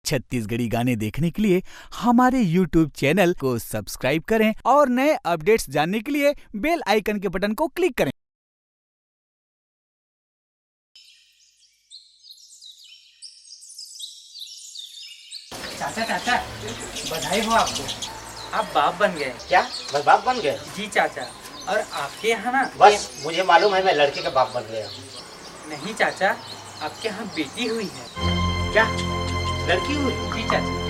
छत्तीसगढ़ी गाने देखने के लिए हमारे YouTube चैनल को सब्सक्राइब करें और नए अपडेट्स जानने के लिए बेल आइकन के बटन को क्लिक करें। चाचा चाचा बधाई हो आपको, आप बाप बन गए। क्या मैं बाप बन गया? जी चाचा, और आपके यहाँ ना बस मुझे मालूम है मैं लड़के का बाप बन गया। नहीं चाचा, आपके यहाँ बेटी हुई है। क्या लड़की हुई? जी चाचा।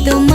तुम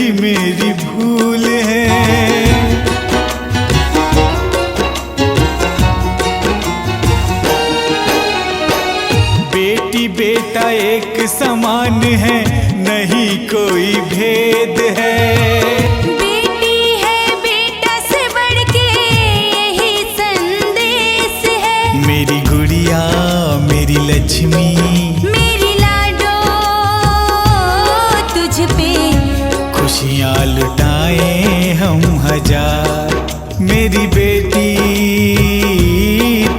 ही मेरी भूल है। बेटी बेटा एक समान है, नहीं कोई भेद है। बेटी है बेटा से बढ़ के यही संदेश है। मेरी गुड़िया मेरी लक्ष्मी, मेरी लाडो तुझ पे खुशियाँ लुटाए हम हजार। मेरी बेटी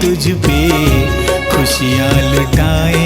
तुझ पे खुशियाँ लुटाए